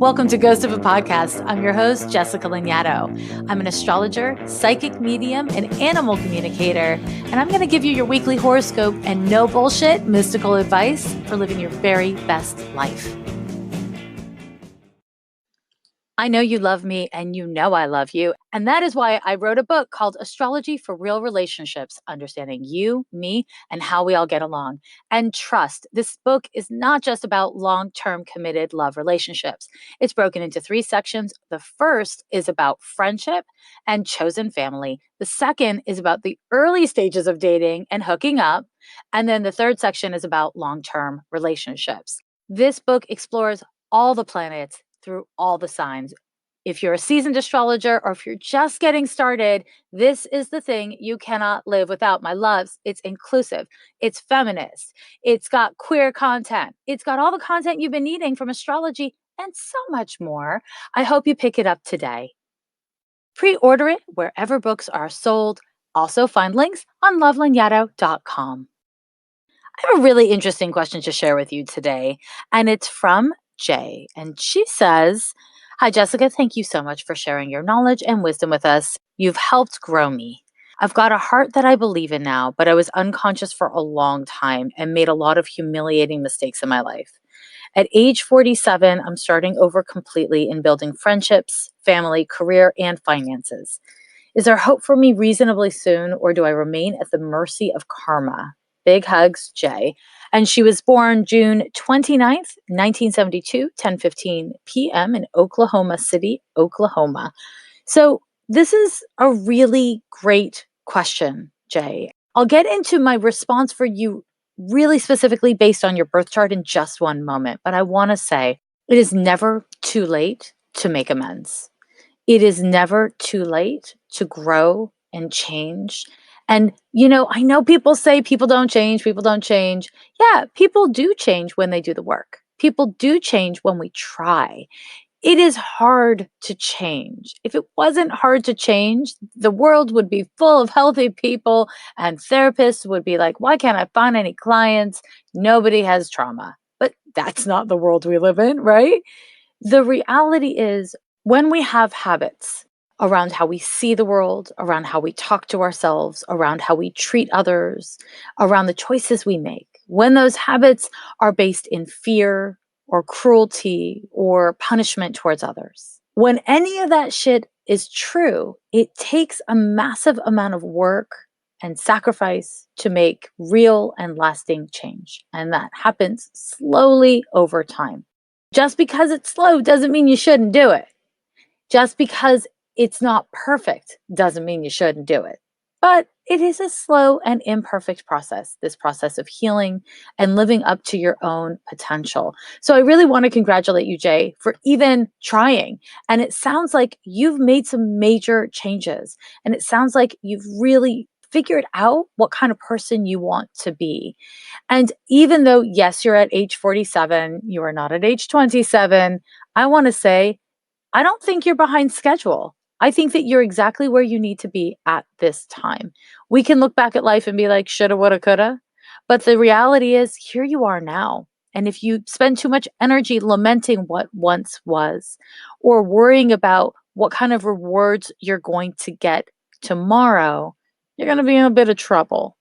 Welcome to Ghost of a Podcast. I'm your host, Jessica Lanyadoo. I'm an astrologer, psychic medium, and animal communicator, and I'm going to give you your weekly horoscope and no bullshit mystical advice for living your very best life. I know you love me and you know I love you. And that is why I wrote a book called Astrology for Real Relationships, Understanding You, Me, and How We All Get Along. And trust, this book is not just about long-term committed love relationships. It's broken into 3 sections. The first is about friendship and chosen family. The second is about the early stages of dating and hooking up. And then the third section is about long-term relationships. This book explores all the planets through all the signs. If you're a seasoned astrologer or if you're just getting started, this is the thing you cannot live without. My loves, it's inclusive, it's feminist, it's got queer content, it's got all the content you've been needing from astrology and so much more. I hope you pick it up today. Pre-order it wherever books are sold. Also find links on lovelanyadoo.com. I have a really interesting question to share with you today, and it's from Jay. And she says, "Hi, Jessica. Thank you so much for sharing your knowledge and wisdom with us. You've helped grow me. I've got a heart that I believe in now, but I was unconscious for a long time and made a lot of humiliating mistakes in my life. At age 47, I'm starting over completely in building friendships, family, career, and finances. Is there hope for me reasonably soon, or do I remain at the mercy of karma? Big hugs, Jay." And she was born June 29th, 1972, 10:15 p.m. in Oklahoma City, Oklahoma. So this is a really great question, Jay. I'll get into my response for you really specifically based on your birth chart in just one moment. But I want to say it is never too late to make amends. It is never too late to grow and change. And, I know people say people don't change, people don't change. Yeah, people do change when they do the work. People do change when we try. It is hard to change. If it wasn't hard to change, the world would be full of healthy people and therapists would be like, why can't I find any clients? Nobody has trauma. But that's not the world we live in, right? The reality is when we have habits around how we see the world, around how we talk to ourselves, around how we treat others, around the choices we make, when those habits are based in fear or cruelty or punishment towards others, when any of that shit is true, it takes a massive amount of work and sacrifice to make real and lasting change. And that happens slowly over time. Just because it's slow doesn't mean you shouldn't do it. Just because it's not perfect doesn't mean you shouldn't do it. But it is a slow and imperfect process, this process of healing and living up to your own potential. So I really want to congratulate you, Jay, for even trying. And it sounds like you've made some major changes. And it sounds like you've really figured out what kind of person you want to be. And even though, yes, you're at age 47, you are not at age 27, I want to say, I don't think you're behind schedule. I think that you're exactly where you need to be at this time. We can look back at life and be like, shoulda, woulda, coulda. But the reality is, here you are now. And if you spend too much energy lamenting what once was, or worrying about what kind of rewards you're going to get tomorrow, you're going to be in a bit of trouble.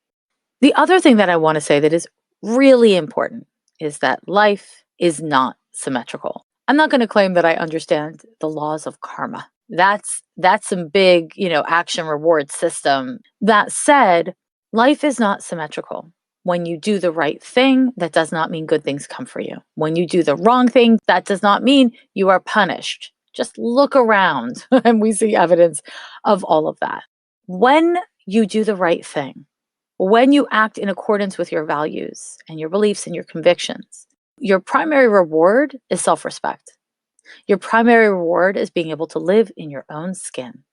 The other thing that I want to say that is really important is that life is not symmetrical. I'm not going to claim that I understand the laws of karma. That's some big, action reward system. That said, life is not symmetrical. When you do the right thing, that does not mean good things come for you. When you do the wrong thing, that does not mean you are punished. Just look around and we see evidence of all of that. When you do the right thing, when you act in accordance with your values and your beliefs and your convictions, your primary reward is self-respect. Your primary reward is being able to live in your own skin.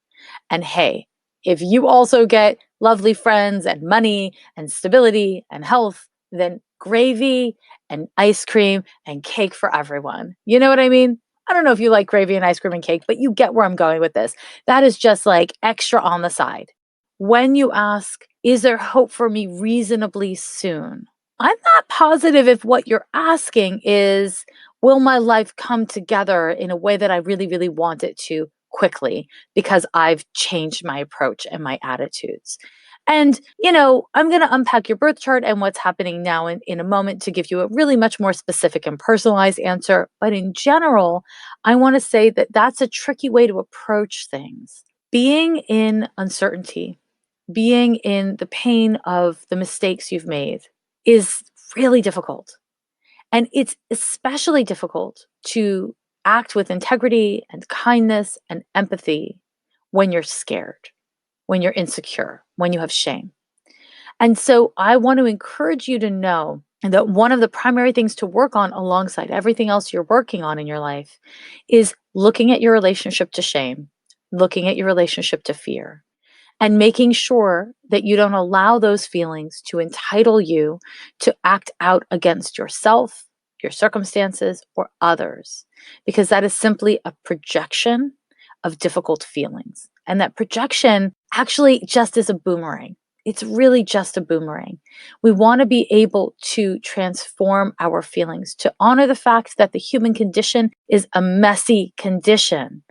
And hey, if you also get lovely friends and money and stability and health, then gravy and ice cream and cake for everyone. You know what I mean? I don't know if you like gravy and ice cream and cake, but you get where I'm going with this. That is just like extra on the side. When you ask, is there hope for me reasonably soon? I'm not positive if what you're asking is, Will my life come together in a way that I really, really want it to quickly because I've changed my approach and my attitudes? And, I'm going to unpack your birth chart and what's happening now in a moment to give you a really much more specific and personalized answer. But in general, I want to say that that's a tricky way to approach things. Being in uncertainty, being in the pain of the mistakes you've made is really difficult. And it's especially difficult to act with integrity and kindness and empathy when you're scared, when you're insecure, when you have shame. And so I want to encourage you to know that one of the primary things to work on alongside everything else you're working on in your life is looking at your relationship to shame, looking at your relationship to fear, and making sure that you don't allow those feelings to entitle you to act out against yourself, your circumstances, or others, because that is simply a projection of difficult feelings. And that projection actually just is a boomerang. It's really just a boomerang. We want to be able to transform our feelings, to honor the fact that the human condition is a messy condition.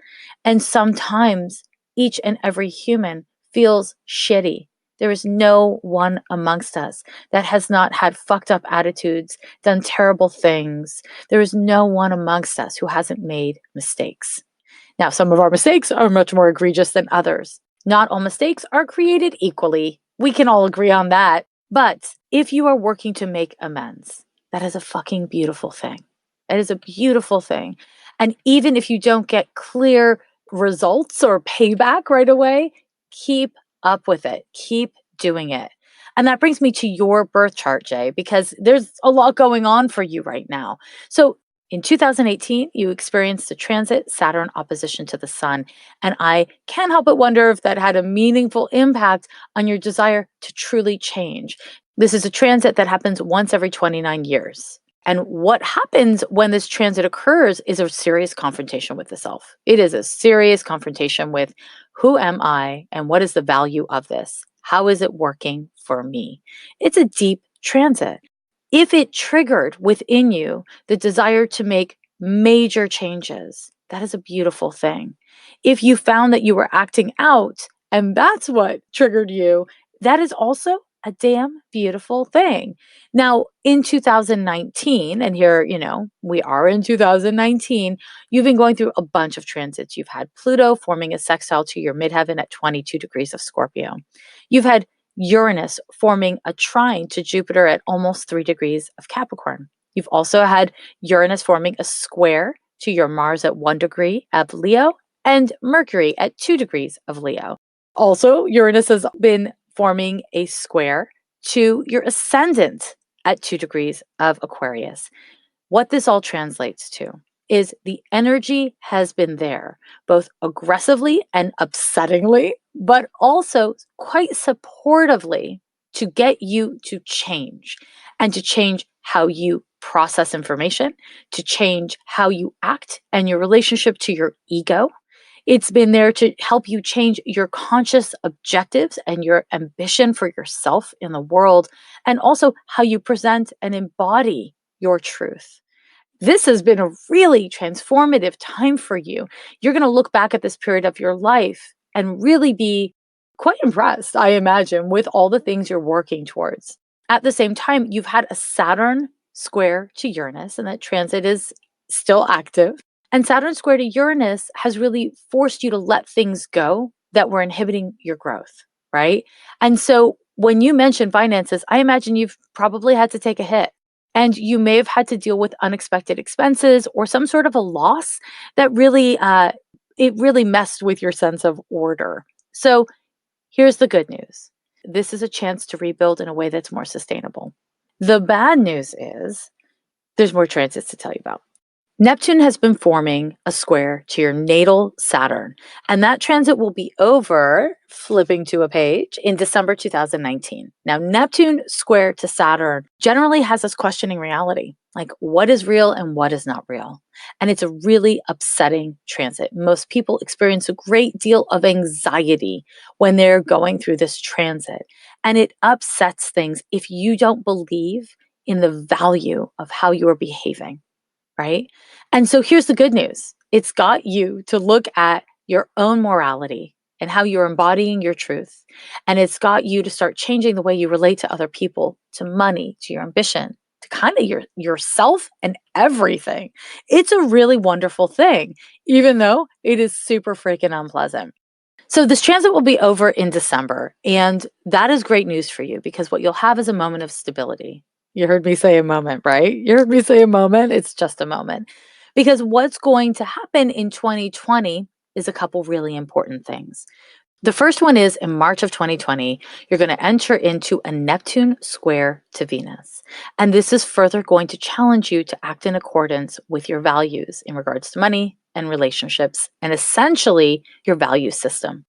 And sometimes each and every human feels shitty. There is no one amongst us that has not had fucked up attitudes, done terrible things. There is no one amongst us who hasn't made mistakes. Now, some of our mistakes are much more egregious than others. Not all mistakes are created equally. We can all agree on that. But if you are working to make amends, that is a fucking beautiful thing. It is a beautiful thing. And even if you don't get clear results or payback right away, keep up with it. Keep doing it. And that brings me to your birth chart, Jay, because there's a lot going on for you right now. So in 2018, you experienced a transit Saturn opposition to the sun. And I can't help but wonder if that had a meaningful impact on your desire to truly change. This is a transit that happens once every 29 years. And what happens when this transit occurs is a serious confrontation with the self. It is a serious confrontation with who am I and what is the value of this? How is it working for me? It's a deep transit. If it triggered within you the desire to make major changes, that is a beautiful thing. If you found that you were acting out and that's what triggered you, that is also a damn beautiful thing. Now, in 2019, and here, we are in 2019, you've been going through a bunch of transits. You've had Pluto forming a sextile to your midheaven at 22 degrees of Scorpio. You've had Uranus forming a trine to Jupiter at almost 3 degrees of Capricorn. You've also had Uranus forming a square to your Mars at 1 degree of Leo and Mercury at 2 degrees of Leo. Also, Uranus has been forming a square to your ascendant at 2 degrees of Aquarius. What this all translates to is the energy has been there, both aggressively and upsettingly, but also quite supportively to get you to change and to change how you process information, to change how you act and your relationship to your ego. It's been there to help you change your conscious objectives and your ambition for yourself in the world, and also how you present and embody your truth. This has been a really transformative time for you. You're going to look back at this period of your life and really be quite impressed, I imagine, with all the things you're working towards. At the same time, you've had a Saturn square to Uranus, and that transit is still active. And Saturn square to Uranus has really forced you to let things go that were inhibiting your growth, right? And so when you mention finances, I imagine you've probably had to take a hit. And you may have had to deal with unexpected expenses or some sort of a loss that really, it really messed with your sense of order. So here's the good news. This is a chance to rebuild in a way that's more sustainable. The bad news is there's more transits to tell you about. Neptune has been forming a square to your natal Saturn, and that transit will be over, flipping to a page, in December 2019. Now, Neptune square to Saturn generally has us questioning reality, like what is real and what is not real. And it's a really upsetting transit. Most people experience a great deal of anxiety when they're going through this transit, and it upsets things if you don't believe in the value of how you are behaving. right? And so here's the good news. It's got you to look at your own morality and how you're embodying your truth. And it's got you to start changing the way you relate to other people, to money, to your ambition, to kind of yourself and everything. It's a really wonderful thing, even though it is super freaking unpleasant. So this transit will be over in December, and that is great news for you because what you'll have is a moment of stability. You heard me say a moment, right? You heard me say a moment. It's just a moment. Because what's going to happen in 2020 is a couple really important things. The first one is in March of 2020, you're going to enter into a Neptune square to Venus. And this is further going to challenge you to act in accordance with your values in regards to money and relationships and essentially your value system.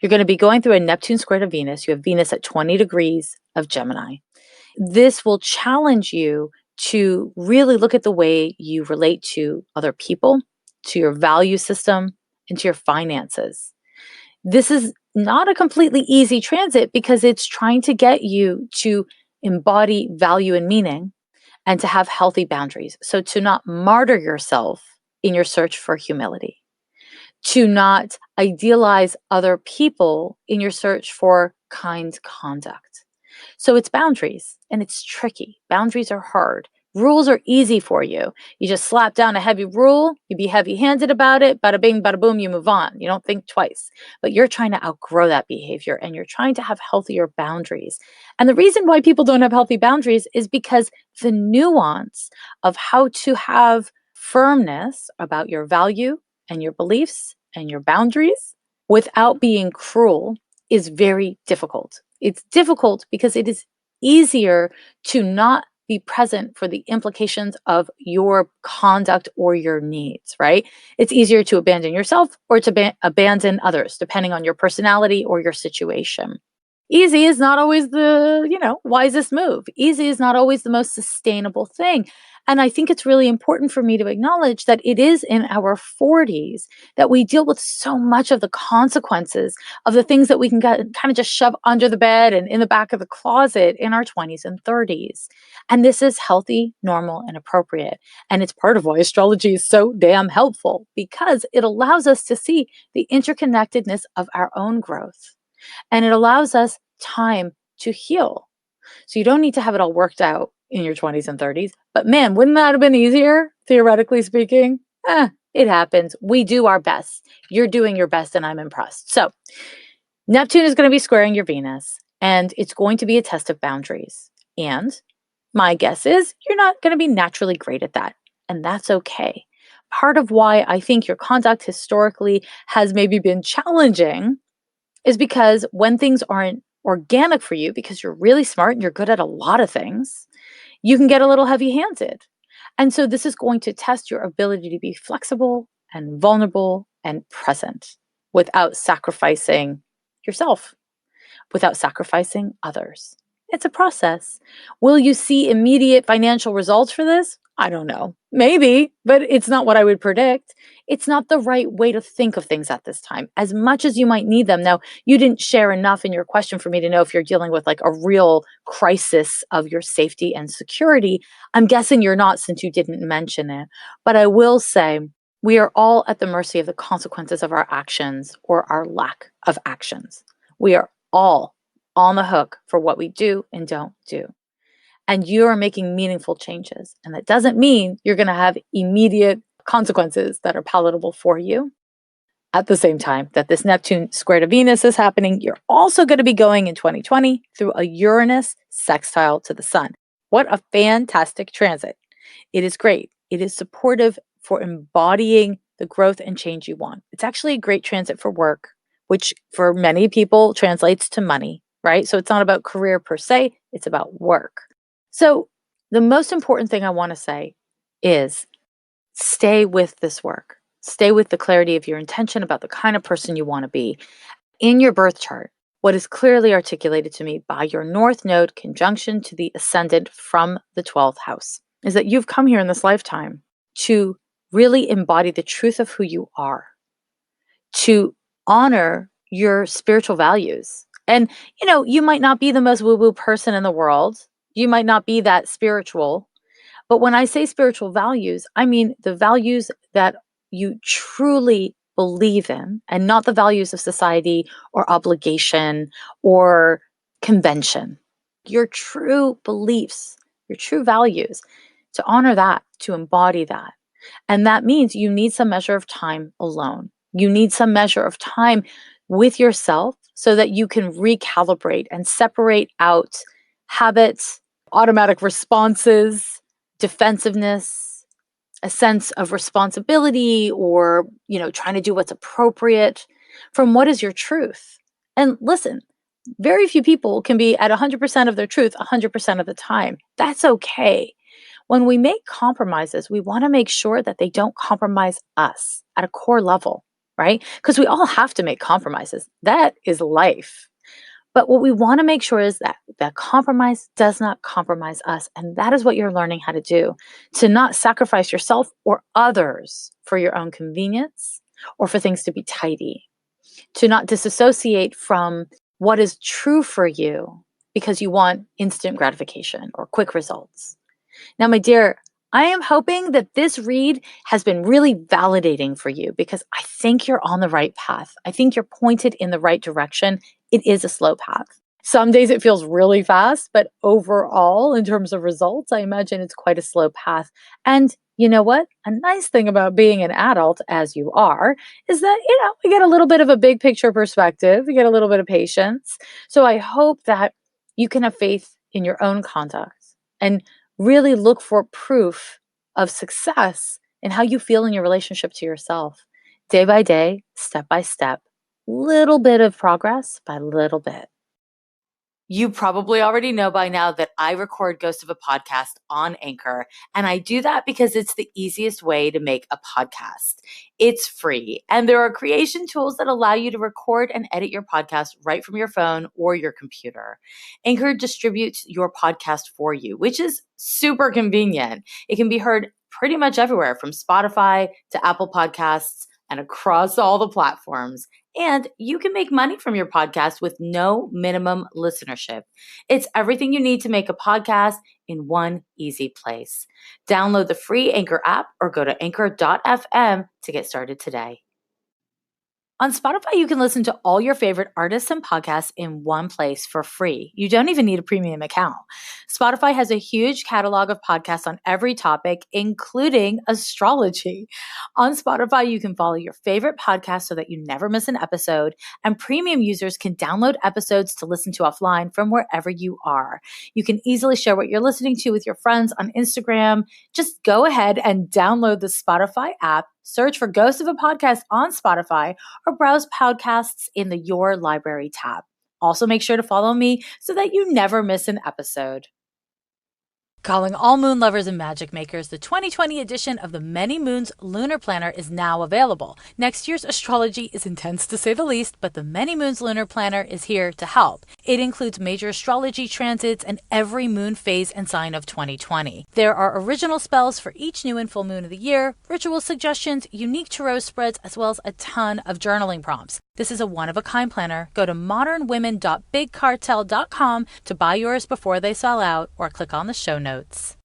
You're going to be going through a Neptune square to Venus. You have Venus at 20 degrees of Gemini. This will challenge you to really look at the way you relate to other people, to your value system, and to your finances. This is not a completely easy transit because it's trying to get you to embody value and meaning and to have healthy boundaries. So to not martyr yourself in your search for humility, to not idealize other people in your search for kind conduct. So it's boundaries and it's tricky. Boundaries are hard. Rules are easy for you. You just slap down a heavy rule, you be heavy handed about it, bada bing, bada boom, you move on. You don't think twice. But you're trying to outgrow that behavior and you're trying to have healthier boundaries. And the reason why people don't have healthy boundaries is because the nuance of how to have firmness about your value and your beliefs and your boundaries without being cruel is very difficult. It's difficult because it is easier to not be present for the implications of your conduct or your needs, right? It's easier to abandon yourself or to abandon others, depending on your personality or your situation. Easy is not always the, wisest move. Easy is not always the most sustainable thing. And I think it's really important for me to acknowledge that it is in our 40s that we deal with so much of the consequences of the things that we can kind of just shove under the bed and in the back of the closet in our 20s and 30s. And this is healthy, normal, and appropriate. And it's part of why astrology is so damn helpful because it allows us to see the interconnectedness of our own growth. And it allows us time to heal. So you don't need to have it all worked out in your 20s and 30s. But man, wouldn't that have been easier, theoretically speaking? It happens. We do our best. You're doing your best, and I'm impressed. So Neptune is going to be squaring your Venus, and it's going to be a test of boundaries. And my guess is you're not going to be naturally great at that. And that's okay. Part of why I think your conduct historically has maybe been challenging is because when things aren't organic for you, because you're really smart and you're good at a lot of things, you can get a little heavy handed. And so this is going to test your ability to be flexible and vulnerable and present without sacrificing yourself, without sacrificing others. It's a process. Will you see immediate financial results for this? I don't know. Maybe, but it's not what I would predict. It's not the right way to think of things at this time, as much as you might need them. Now, you didn't share enough in your question for me to know if you're dealing with like a real crisis of your safety and security. I'm guessing you're not since you didn't mention it. But I will say we are all at the mercy of the consequences of our actions or our lack of actions. We are all on the hook for what we do and don't do. And you are making meaningful changes. And that doesn't mean you're going to have immediate consequences that are palatable for you. At the same time that this Neptune square to Venus is happening, you're also going to be going in 2020 through a Uranus sextile to the sun. What a fantastic transit. It is great. It is supportive for embodying the growth and change you want. It's actually a great transit for work, which for many people translates to money, right? So it's not about career per se, it's about work. So the most important thing I want to say is stay with this work. Stay with the clarity of your intention about the kind of person you want to be. In your birth chart, what is clearly articulated to me by your North Node conjunction to the ascendant from the 12th house is that you've come here in this lifetime to really embody the truth of who you are, to honor your spiritual values. And, you might not be the most woo-woo person in the world. You might not be that spiritual, But when I say spiritual values, I mean the values that you truly believe in and not the values of society or obligation or convention. Your true beliefs, your true values, to honor that, to embody that. And that means you need some measure of time alone. You need some measure of time with yourself so that you can recalibrate and separate out habits, automatic responses, defensiveness, a sense of responsibility or, trying to do what's appropriate from what is your truth. And listen, very few people can be at 100% of their truth 100% of the time. That's okay. When we make compromises, we want to make sure that they don't compromise us at a core level, right? Because we all have to make compromises. That is life. But what we want to make sure is that that compromise does not compromise us. And that is what you're learning how to do, to not sacrifice yourself or others for your own convenience or for things to be tidy, to not disassociate from what is true for you because you want instant gratification or quick results. Now, my dear, I am hoping that this read has been really validating for you because I think you're on the right path. I think you're pointed in the right direction. It is a slow path. Some days it feels really fast, but overall, in terms of results, I imagine it's quite a slow path. And you know what? A nice thing about being an adult, as you are, is that, we get a little bit of a big picture perspective, we get a little bit of patience. So I hope that you can have faith in your own conduct and really look for proof of success in how you feel in your relationship to yourself, day by day, step by step, little bit of progress by little bit. You probably already know by now that I record Ghost of a Podcast on Anchor, and I do that because it's the easiest way to make a podcast. It's free, and there are creation tools that allow you to record and edit your podcast right from your phone or your computer. Anchor distributes your podcast for you, which is super convenient. It can be heard pretty much everywhere from Spotify to Apple Podcasts and across all the platforms. And you can make money from your podcast with no minimum listenership. It's everything you need to make a podcast in one easy place. Download the free Anchor app or go to anchor.fm to get started today. On Spotify, you can listen to all your favorite artists and podcasts in one place for free. You don't even need a premium account. Spotify has a huge catalog of podcasts on every topic, including astrology. On Spotify, you can follow your favorite podcast so that you never miss an episode, and premium users can download episodes to listen to offline from wherever you are. You can easily share what you're listening to with your friends on Instagram. Just go ahead and download the Spotify app, search for Ghost of a Podcast on Spotify, or browse podcasts in the Your Library tab. Also, make sure to follow me so that you never miss an episode. Calling all moon lovers and magic makers, the 2020 edition of the Many Moons Lunar Planner is now available. Next year's astrology is intense to say the least, but the Many Moons Lunar Planner is here to help. It includes major astrology transits and every moon phase and sign of 2020. There are original spells for each new and full moon of the year, ritual suggestions, unique tarot spreads, as well as a ton of journaling prompts. This is a one-of-a-kind planner. Go to modernwomen.bigcartel.com to buy yours before they sell out, or click on the show notes.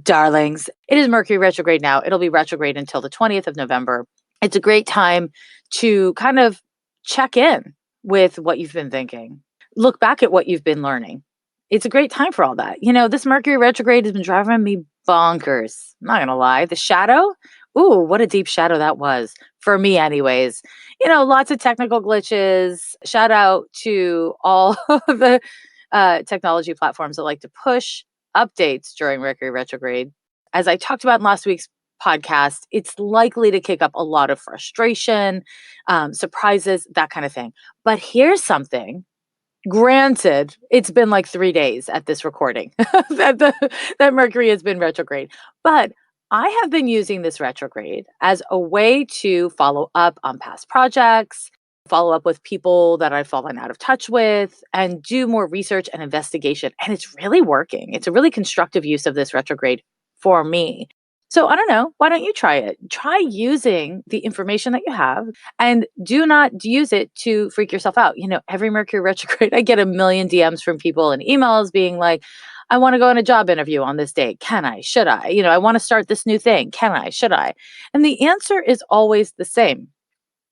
Darlings, it is Mercury retrograde now. It'll be retrograde until the 20th of November. It's a great time to kind of check in with what you've been thinking. Look back at what you've been learning. It's a great time for all that. This Mercury retrograde has been driving me bonkers. I'm not going to lie. The shadow, ooh, what a deep shadow that was. For me anyways. Lots of technical glitches. Shout out to all of the technology platforms that like to push updates during Mercury retrograde. As I talked about in last week's podcast, it's likely to kick up a lot of frustration, surprises, that kind of thing. But here's something. Granted, it's been like 3 days at this recording that Mercury has been retrograde. But I have been using this retrograde as a way to follow up on past projects, follow up with people that I've fallen out of touch with, and do more research and investigation. And it's really working. It's a really constructive use of this retrograde for me. So I don't know. Why don't you try it? Try using the information that you have and do not use it to freak yourself out. Every Mercury retrograde, I get a million DMs from people and emails being like, I want to go on a job interview on this date. Can I? Should I? I want to start this new thing. Can I? Should I? And the answer is always the same.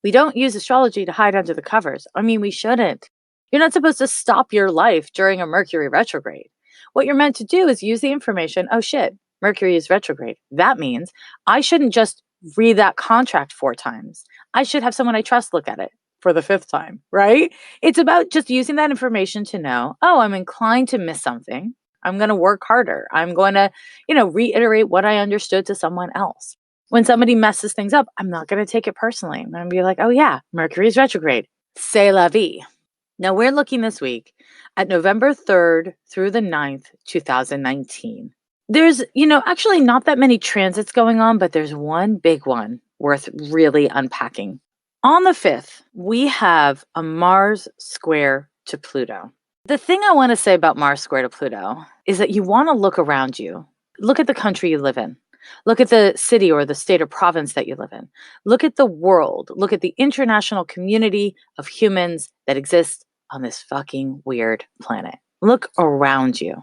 We don't use astrology to hide under the covers. I mean, we shouldn't. You're not supposed to stop your life during a Mercury retrograde. What you're meant to do is use the information. Oh shit, Mercury is retrograde. That means I shouldn't just read that contract 4 times. I should have someone I trust look at it for the 5th time, right? It's about just using that information to know, oh, I'm inclined to miss something. I'm going to work harder. I'm going to, reiterate what I understood to someone else. When somebody messes things up, I'm not going to take it personally. I'm going to be like, oh yeah, Mercury is retrograde. C'est la vie. Now we're looking this week at November 3rd through the 9th, 2019. There's, actually not that many transits going on, but there's one big one worth really unpacking. On the 5th, we have a Mars square to Pluto. The thing I want to say about Mars square to Pluto is that you want to look around you. Look at the country you live in. Look at the city or the state or province that you live in. Look at the world. Look at the international community of humans that exist on this fucking weird planet. Look around you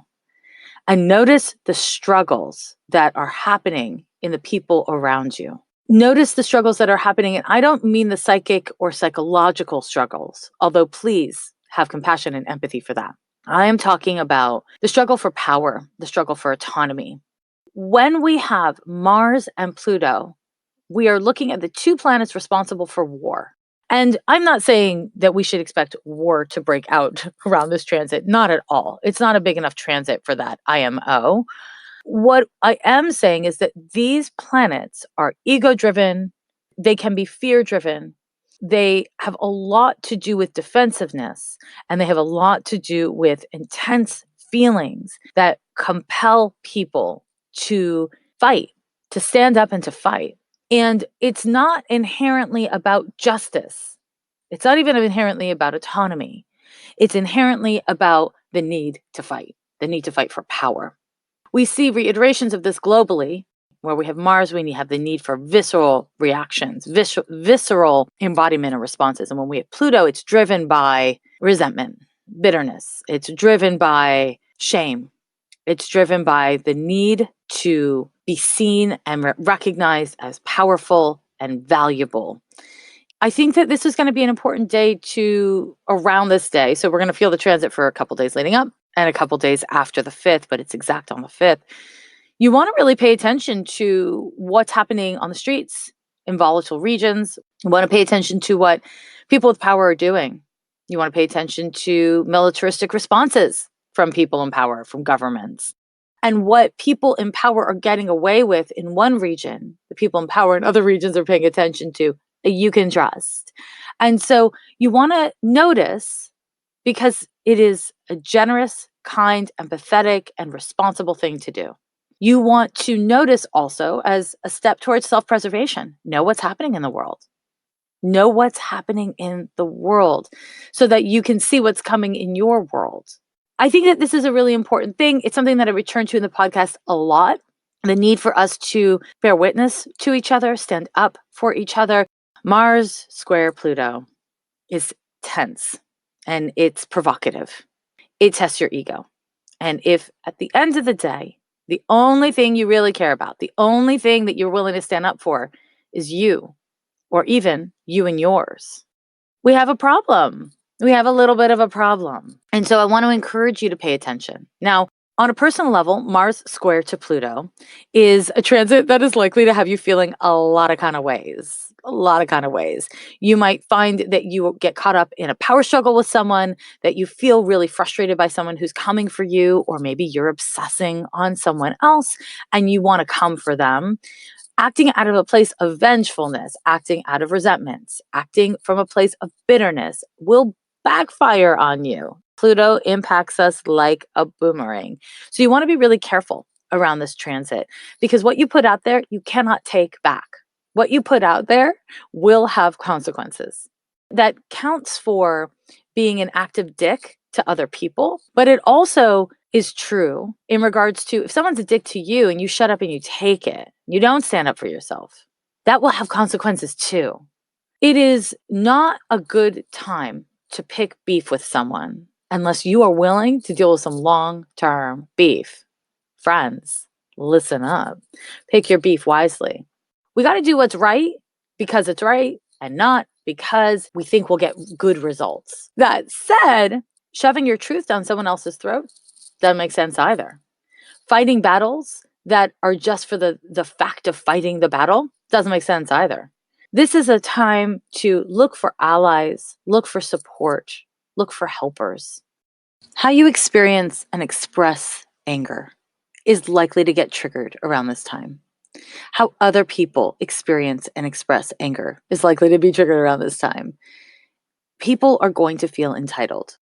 and notice the struggles that are happening in the people around you. Notice the struggles that are happening. And I don't mean the psychic or psychological struggles, although please have compassion and empathy for that. I am talking about the struggle for power, the struggle for autonomy. When we have Mars and Pluto, we are looking at the 2 planets responsible for war. And I'm not saying that we should expect war to break out around this transit. Not at all. It's not a big enough transit for that IMO. What I am saying is that these planets are ego-driven. They can be fear-driven. They have a lot to do with defensiveness, and they have a lot to do with intense feelings that compel people to fight, to stand up and to fight. And it's not inherently about justice. It's not even inherently about autonomy. It's inherently about the need to fight for power. We see reiterations of this globally, where we have Mars, we have the need for visceral reactions, visceral embodiment of responses. And when we have Pluto, it's driven by resentment, bitterness. It's driven by shame. It's driven by the need to be seen and recognized as powerful and valuable. I think that this is going to be an important day around this day. So we're going to feel the transit for a couple days leading up and a couple days after the 5th, but it's exact on the 5th. You want to really pay attention to what's happening on the streets in volatile regions. You want to pay attention to what people with power are doing. You want to pay attention to militaristic responses from people in power, from governments. And what people in power are getting away with in one region, the people in power in other regions are paying attention to, that you can trust. And so you want to notice, because it is a generous, kind, empathetic, and responsible thing to do. You want to notice also as a step towards self-preservation. Know what's happening in the world. Know what's happening in the world so that you can see what's coming in your world. I think that this is a really important thing. It's something that I return to in the podcast a lot. The need for us to bear witness to each other, stand up for each other. Mars square Pluto is tense and it's provocative. It tests your ego. And if at the end of the day, the only thing you really care about, the only thing that you're willing to stand up for is you, or even you and yours, we have a problem. We have a little bit of a problem. And so I want to encourage you to pay attention. Now, on a personal level, Mars square to Pluto is a transit that is likely to have you feeling a lot of kind of ways. You might find that you get caught up in a power struggle with someone, that you feel really frustrated by someone who's coming for you, or maybe you're obsessing on someone else and you want to come for them. Acting out of a place of vengefulness, acting out of resentments, acting from a place of bitterness will backfire on you. Pluto impacts us like a boomerang. So you want to be really careful around this transit, because what you put out there, you cannot take back. What you put out there will have consequences. That counts for being an active dick to other people, but it also is true in regards to if someone's a dick to you and you shut up and you take it, you don't stand up for yourself, that will have consequences too. It is not a good time to pick beef with someone unless you are willing to deal with some long-term beef. Friends, listen up. Pick your beef wisely. We got to do what's right because it's right and not because we think we'll get good results. That said, shoving your truth down someone else's throat doesn't make sense either. Fighting battles that are just for the fact of fighting the battle doesn't make sense either. This is a time to look for allies, look for support, look for helpers. How you experience and express anger is likely to get triggered around this time. How other people experience and express anger is likely to be triggered around this time. People are going to feel entitled.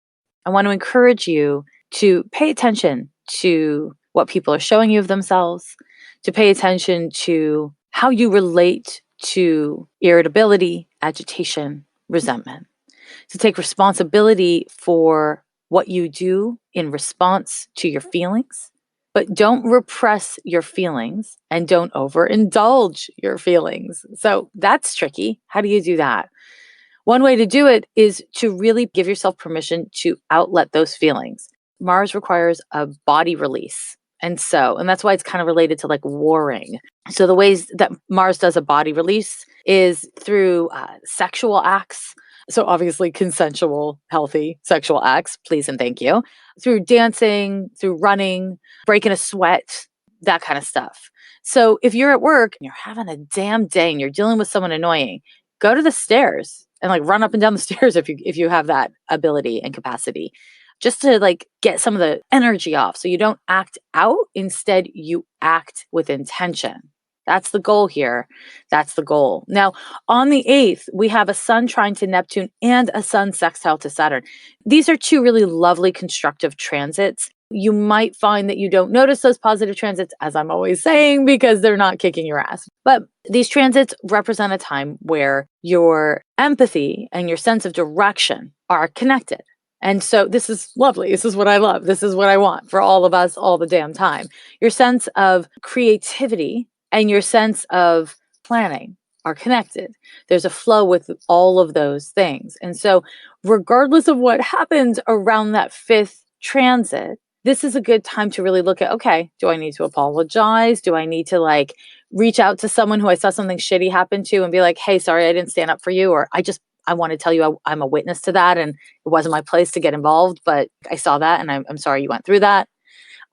I want to encourage you to pay attention to what people are showing you of themselves, to pay attention to how you relate to irritability, agitation, resentment, to take responsibility for what you do in response to your feelings, but don't repress your feelings and don't overindulge your feelings. So that's tricky. How do you do that? One way to do it is to really give yourself permission to outlet those feelings. Mars requires a body release. And that's why it's kind of related to like warring. So the ways that Mars does a body release is through sexual acts. So obviously consensual, healthy sexual acts, please and thank you. Through dancing, through running, breaking a sweat, that kind of stuff. So if you're at work and you're having a damn day and you're dealing with someone annoying, go to the stairs and like run up and down the stairs if you have that ability and capacity, just to like get some of the energy off so you don't act out. Instead, you act with intention. That's the goal here. That's the goal. Now, on the 8th, we have a sun trine to Neptune and a sun sextile to Saturn. These are two really lovely constructive transits. You might find that you don't notice those positive transits, as I'm always saying, because they're not kicking your ass. But these transits represent a time where your empathy and your sense of direction are connected. And so this is lovely. This is what I love. This is what I want for all of us all the damn time. Your sense of creativity and your sense of planning are connected. There's a flow with all of those things. And so regardless of what happens around that 5th transit, this is a good time to really look at, okay, do I need to apologize? Do I need to like reach out to someone who I saw something shitty happen to and be like, hey, sorry, I didn't stand up for you. Or I want to tell you I'm a witness to that and it wasn't my place to get involved, but I saw that and I'm sorry you went through that.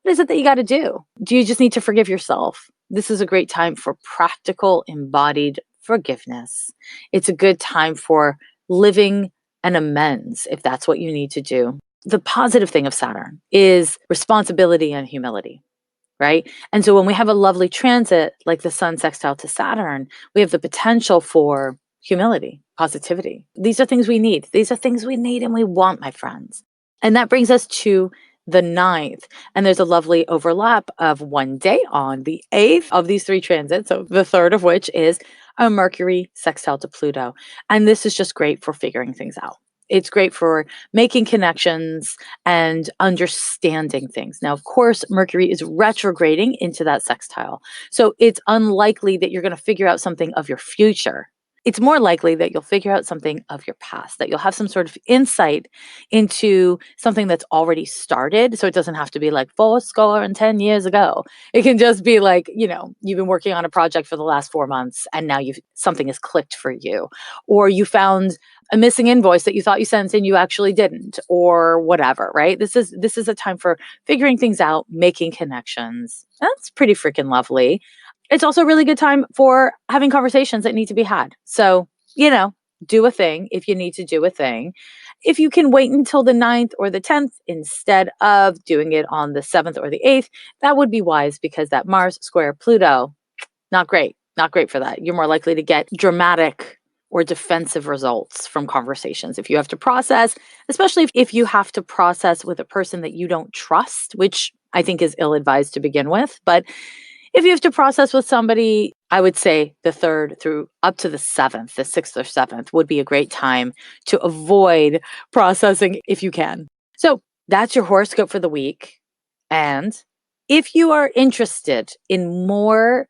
What is it that you got to do? Do you just need to forgive yourself? This is a great time for practical embodied forgiveness. It's a good time for living an amends if that's what you need to do. The positive thing of Saturn is responsibility and humility, right? And so when we have a lovely transit like the sun sextile to Saturn, we have the potential for humility, positivity. These are things we need. These are things we need and we want, my friends. And that brings us to the 9th. And there's a lovely overlap of one day on the 8th of these 3 transits. So the 3rd of which is a Mercury sextile to Pluto. And this is just great for figuring things out. It's great for making connections and understanding things. Now, of course, Mercury is retrograding into that sextile. So it's unlikely that you're going to figure out something of your future. It's more likely that you'll figure out something of your past, that you'll have some sort of insight into something that's already started. So it doesn't have to be like 10 years ago. It can just be like, you've been working on a project for the last 4 months and now something has clicked for you. Or you found a missing invoice that you thought you sent and you actually didn't, or whatever, right? This is a time for figuring things out, making connections. That's pretty freaking lovely. It's also a really good time for having conversations that need to be had. So, do a thing if you need to do a thing. If you can wait until the 9th or the 10th instead of doing it on the 7th or the 8th, that would be wise because that Mars square Pluto, not great. Not great for that. You're more likely to get dramatic or defensive results from conversations. If you have to process, especially if you have to process with a person that you don't trust, which I think is ill-advised to begin with, but if you have to process with somebody, I would say the 3rd through up to the 7th, the 6th or 7th would be a great time to avoid processing if you can. So that's your horoscope for the week. And if you are interested in more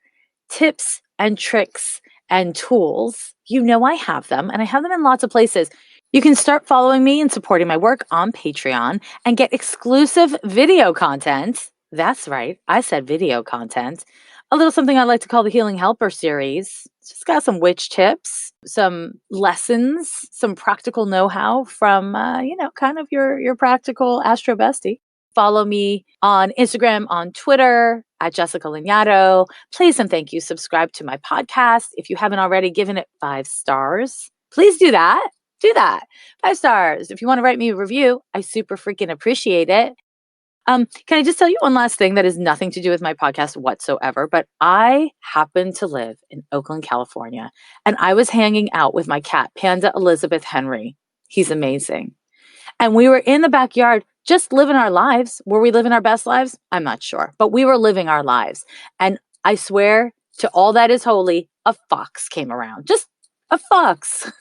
tips and tricks and tools, I have them and I have them in lots of places. You can start following me and supporting my work on Patreon and get exclusive video content. That's right, I said video content. A little something I like to call the Healing Helper series. It's just got some witch tips, some lessons, some practical know-how from, kind of your practical astro bestie. Follow me on Instagram, on Twitter, at Jessica Lanyadoo. Please and thank you. Subscribe to my podcast. If you haven't already given it 5 stars, please do that. Do that. 5 stars. If you want to write me a review, I super freaking appreciate it. Can I just tell you one last thing that has nothing to do with my podcast whatsoever? But I happen to live in Oakland, California, and I was hanging out with my cat, Panda Elizabeth Henry. He's amazing. And we were in the backyard just living our lives. Were we living our best lives? I'm not sure, but we were living our lives. And I swear to all that is holy, a fox came around. Just a fox,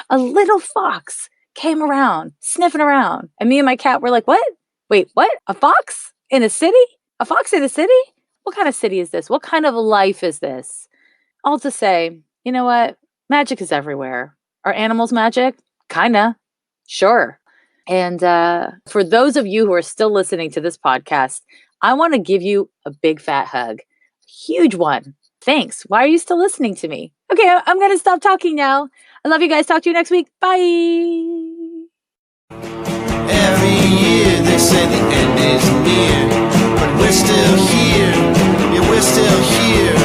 a little fox came around, sniffing around. And me and my cat were like, what? Wait, what? A fox in a city? A fox in a city? What kind of city is this? What kind of life is this? All to say, you know what? Magic is everywhere. Are animals magic? Kinda. Sure. And for those of you who are still listening to this podcast, I want to give you a big fat hug. Huge one. Thanks. Why are you still listening to me? Okay, I'm going to stop talking now. I love you guys. Talk to you next week. Bye. Every year they say the end is near, but we're still here, yeah, we're still here.